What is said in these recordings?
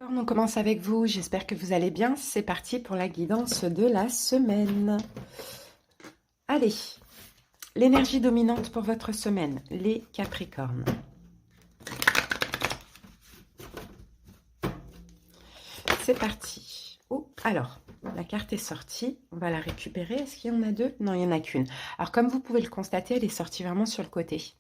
On commence avec vous, j'espère que vous allez bien. C'est parti pour la guidance de la semaine. Allez, l'énergie dominante pour votre semaine, les Capricornes. C'est parti. Oh, alors, la carte est sortie, on va la récupérer. Est-ce qu'il y en a deux? Non, il n'y en a qu'une. Alors, comme vous pouvez le constater, elle est sortie vraiment sur le côté.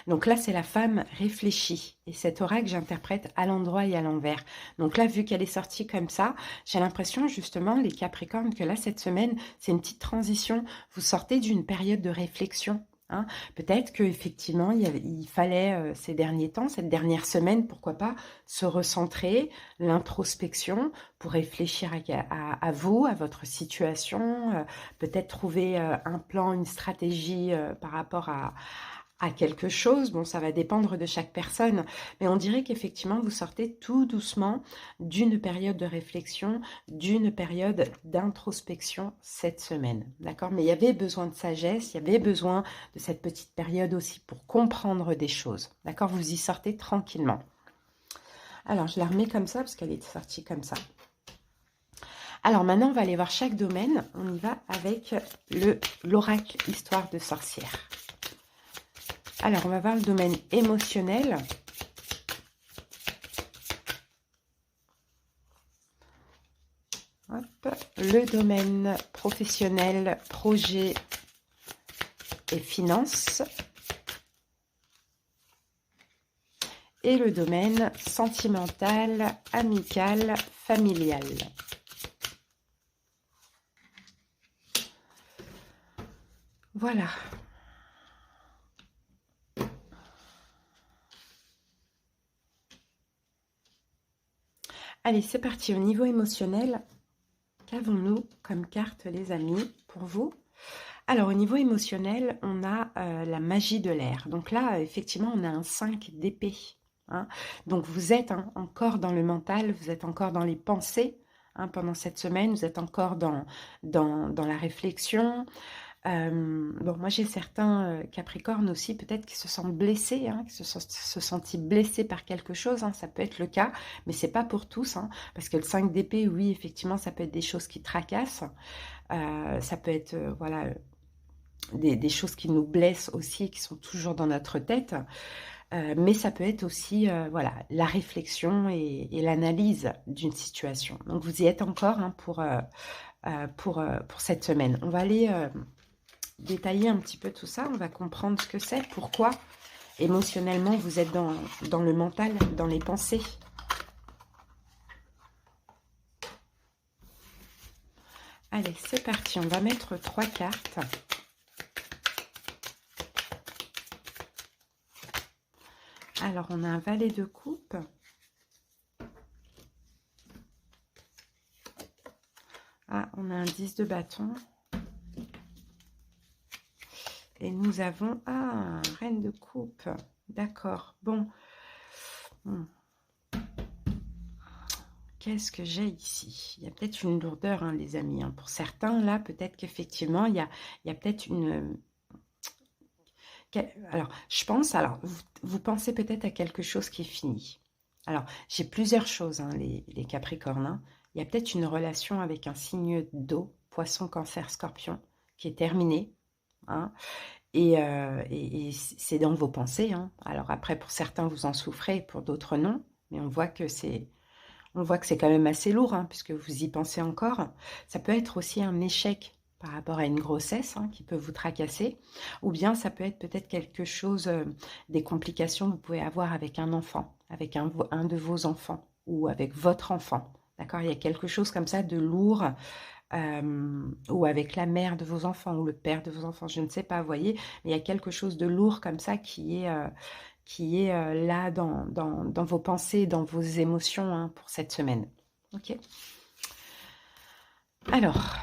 Donc là, c'est la femme réfléchie. Et cet oracle, j'interprète à l'endroit et à l'envers. Donc là, vu qu'elle est sortie comme ça, j'ai l'impression justement, les Capricornes, que là, cette semaine, c'est une petite transition. Vous sortez d'une période de réflexion. Hein. Peut-être qu'effectivement, il fallait ces derniers temps, cette dernière semaine, pourquoi pas, se recentrer, l'introspection, pour réfléchir à vous, à votre situation, peut-être trouver un plan, une stratégie par rapport à quelque chose. Bon, ça va dépendre de chaque personne, mais on dirait qu'effectivement, vous sortez tout doucement d'une période de réflexion, d'une période d'introspection cette semaine, d'accord? Mais il y avait besoin de sagesse, il y avait besoin de cette petite période aussi pour comprendre des choses, d'accord? Vous y sortez tranquillement. Alors, je la remets comme ça, parce qu'elle est sortie comme ça. Alors, maintenant, on va aller voir chaque domaine. On y va avec l'oracle Histoire de sorcière. Alors, on va voir le domaine émotionnel. Hop. Le domaine professionnel, projet et finances. Et le domaine sentimental, amical, familial. Voilà. Allez, c'est parti. Au niveau émotionnel, qu'avons-nous comme carte, les amis, pour vous? Alors, au niveau émotionnel, on a la magie de l'air. Donc là, effectivement, on a un 5 d'épée. Hein. Donc, vous êtes encore dans le mental, vous êtes encore dans les pensées pendant cette semaine, vous êtes encore dans la réflexion. Bon, moi, j'ai certains Capricornes aussi, peut-être qui se sentent blessés, qui se sentent blessés par quelque chose, ça peut être le cas, mais c'est pas pour tous, parce que le 5 d'épée, oui, effectivement, ça peut être des choses qui tracassent, ça peut être, voilà, des choses qui nous blessent aussi, qui sont toujours dans notre tête, mais ça peut être aussi, voilà, la réflexion et l'analyse d'une situation. Donc, vous y êtes encore pour cette semaine. On va aller détailler un petit peu tout ça, on va comprendre ce que c'est, pourquoi émotionnellement vous êtes dans le mental, dans les pensées. Allez, c'est parti, on va mettre 3 cartes. Alors, on a un valet de coupe. Ah, on a un 10 de bâton. Et nous avons un reine de coupe. D'accord. Bon. Qu'est-ce que j'ai ici? Il y a peut-être une lourdeur, les amis. Pour certains, là, peut-être qu'effectivement, il y a peut-être une... Alors, je pense... Alors, vous pensez peut-être à quelque chose qui est fini. Alors, j'ai plusieurs choses, les Capricornes. Il y a peut-être une relation avec un signe d'eau, poisson, cancer, scorpion, qui est terminée. Et c'est dans vos pensées. Alors après, pour certains, vous en souffrez, pour d'autres, non. Mais on voit que c'est quand même assez lourd, puisque vous y pensez encore. Ça peut être aussi un échec par rapport à une grossesse qui peut vous tracasser. Ou bien ça peut être peut-être quelque chose, des complications que vous pouvez avoir avec un enfant, avec un de vos enfants, ou avec votre enfant. D'accord? Il y a quelque chose comme ça de lourd, ou avec la mère de vos enfants, ou le père de vos enfants, je ne sais pas, vous voyez, mais il y a quelque chose de lourd comme ça qui est là dans vos pensées, dans vos émotions pour cette semaine. Ok. Alors,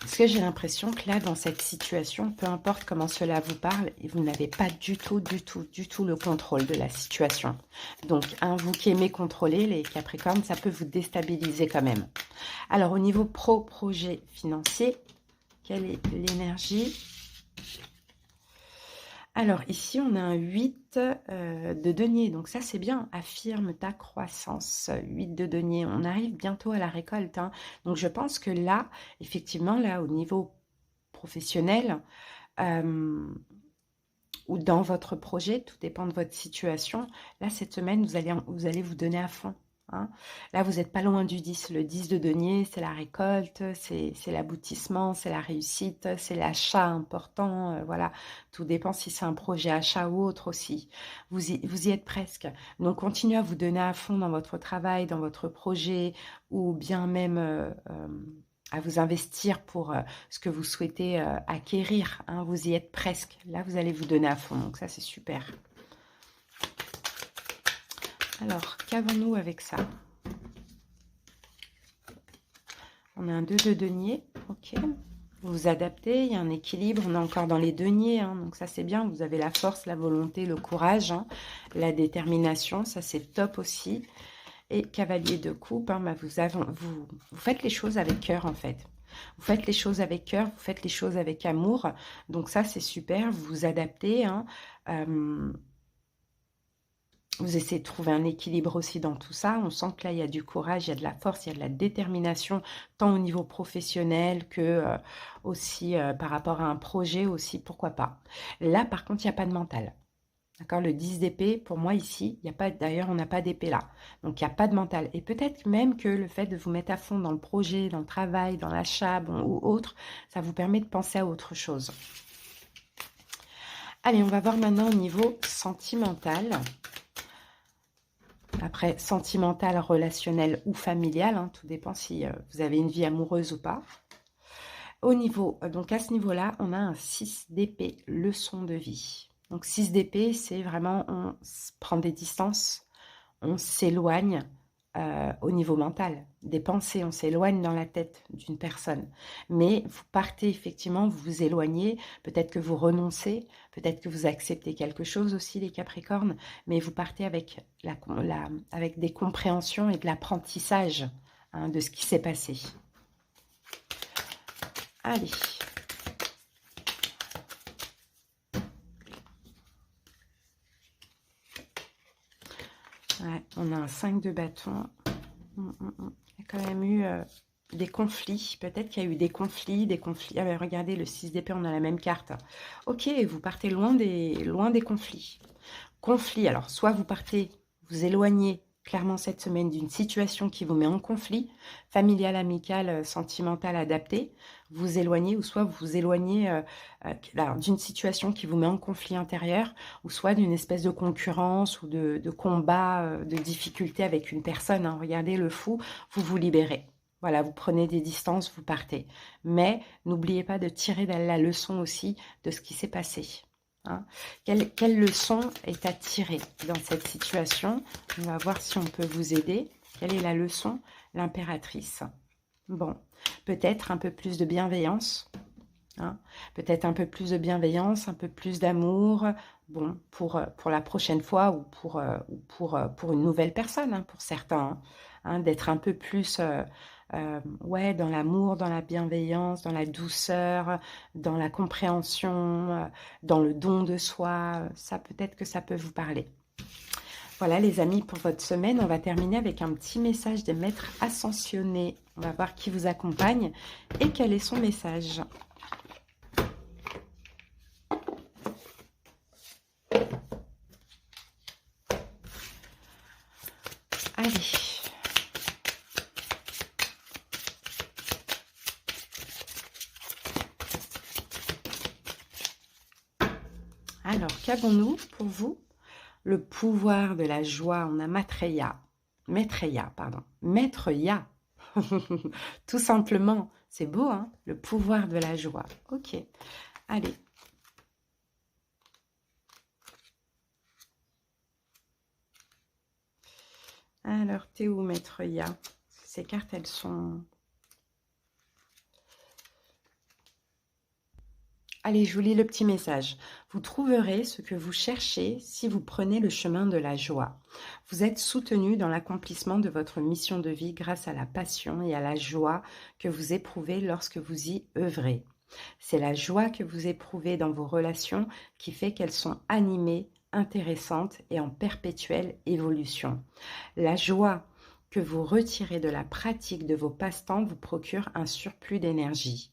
parce que j'ai l'impression que là, dans cette situation, peu importe comment cela vous parle, vous n'avez pas du tout le contrôle de la situation. Donc, vous qui aimez contrôler, les Capricornes, ça peut vous déstabiliser quand même. Alors, au niveau projet financier, quelle est l'énergie? Alors ici, on a un 8 de denier, donc ça c'est bien. Affirme ta croissance. 8 de denier, on arrive bientôt à la récolte, hein. Donc je pense que là, effectivement, là au niveau professionnel, euh, ou dans votre projet, tout dépend de votre situation. Là, cette semaine, vous allez vous donner à fond, hein. Là, vous n'êtes pas loin du 10. Le 10 de denier, c'est la récolte, c'est l'aboutissement, c'est la réussite, c'est l'achat important. Voilà, tout dépend si c'est un projet achat ou autre aussi. Vous y êtes presque. Donc, continuez à vous donner à fond dans votre travail, dans votre projet, ou bien même à vous investir pour ce que vous souhaitez acquérir, hein. Vous y êtes presque. Là, vous allez vous donner à fond. Donc ça, c'est super. Alors, qu'avons-nous avec ça? On a un 2 de denier. Ok. Vous vous adaptez. Il y a un équilibre. On est encore dans les deniers, hein. Donc ça, c'est bien. Vous avez la force, la volonté, le courage, hein, la détermination. Ça, c'est top aussi. Et cavalier de coupe, hein, bah, vous faites les choses avec cœur, en fait. Vous faites les choses avec cœur, vous faites les choses avec amour. Donc ça, c'est super. Vous vous adaptez, hein. Vous essayez de trouver un équilibre aussi dans tout ça. On sent que là, il y a du courage, il y a de la force, il y a de la détermination, tant au niveau professionnel que aussi par rapport à un projet aussi, pourquoi pas. Là, par contre, il n'y a pas de mental. D'accord, le 10 d'épée, pour moi ici, il n'y a pas, d'ailleurs, on n'a pas d'épée là. Donc, il n'y a pas de mental. Et peut-être même que le fait de vous mettre à fond dans le projet, dans le travail, dans l'achat, bon, ou autre, ça vous permet de penser à autre chose. Allez, on va voir maintenant au niveau sentimental. Après, sentimental, relationnel ou familial, hein, tout dépend si vous avez une vie amoureuse ou pas. Au niveau, donc à ce niveau-là, on a un 6 d'épée, leçon de vie. Donc 6 d'épée, c'est vraiment, on prend des distances, on s'éloigne au niveau mental, des pensées, on s'éloigne dans la tête d'une personne. Mais vous partez effectivement, vous vous éloignez, peut-être que vous renoncez, peut-être que vous acceptez quelque chose aussi, les Capricornes, mais vous partez avec, avec des compréhensions et de l'apprentissage, hein, de ce qui s'est passé. Allez. Ouais, on a un 5 de bâton. Il y a quand même eu des conflits. Peut-être qu'il y a eu des conflits. Ah ben, regardez, le 6 d'épée, on a la même carte. Ok, vous partez loin des conflits. Conflit, alors soit vous partez, vous éloignez clairement cette semaine d'une situation qui vous met en conflit, familial, amical, sentimental, adapté, vous éloignez, ou soit vous vous éloignez d'une situation qui vous met en conflit intérieur, ou soit d'une espèce de concurrence ou de combat, de difficulté avec une personne, hein. Regardez le fou, vous vous libérez. Voilà, vous prenez des distances, vous partez. Mais n'oubliez pas de tirer la leçon aussi de ce qui s'est passé, hein. Quelle leçon est à tirer dans cette situation? On va voir si on peut vous aider. Quelle est la leçon? L'impératrice. Bon, peut-être un peu plus de bienveillance, hein, peut-être un peu plus de bienveillance, un peu plus d'amour, bon, pour la prochaine fois ou pour une nouvelle personne, hein, pour certains, hein, d'être un peu plus ouais, dans l'amour, dans la bienveillance, dans la douceur, dans la compréhension, dans le don de soi. Ça, peut-être que ça peut vous parler. Voilà les amis, pour votre semaine, on va terminer avec un petit message des maîtres ascensionnés. On va voir qui vous accompagne et quel est son message. Allez. Alors, qu'avons-nous pour vous? Le pouvoir de la joie, on a Maitreya, pardon. Maître Ya. Tout simplement, c'est beau, hein? Le pouvoir de la joie. Ok, allez. Alors, t'es où, Maître Ya? Ces cartes, elles sont... Allez, je vous lis le petit message. Vous trouverez ce que vous cherchez si vous prenez le chemin de la joie. Vous êtes soutenu dans l'accomplissement de votre mission de vie grâce à la passion et à la joie que vous éprouvez lorsque vous y œuvrez. C'est la joie que vous éprouvez dans vos relations qui fait qu'elles sont animées, intéressantes et en perpétuelle évolution. La joie que vous retirez de la pratique de vos passe-temps vous procure un surplus d'énergie.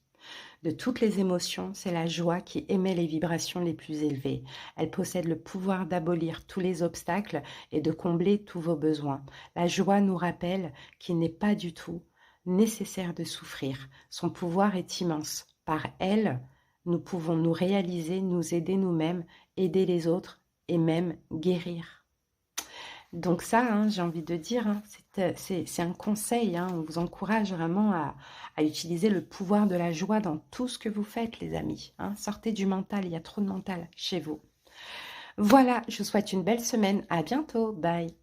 De toutes les émotions, c'est la joie qui émet les vibrations les plus élevées. Elle possède le pouvoir d'abolir tous les obstacles et de combler tous vos besoins. La joie nous rappelle qu'il n'est pas du tout nécessaire de souffrir. Son pouvoir est immense. Par elle, nous pouvons nous réaliser, nous aider nous-mêmes, aider les autres et même guérir. Donc ça, hein, j'ai envie de dire, hein, c'est un conseil, hein, on vous encourage vraiment à utiliser le pouvoir de la joie dans tout ce que vous faites, les amis. Hein. Sortez du mental, il y a trop de mental chez vous. Voilà, je vous souhaite une belle semaine. À bientôt. Bye.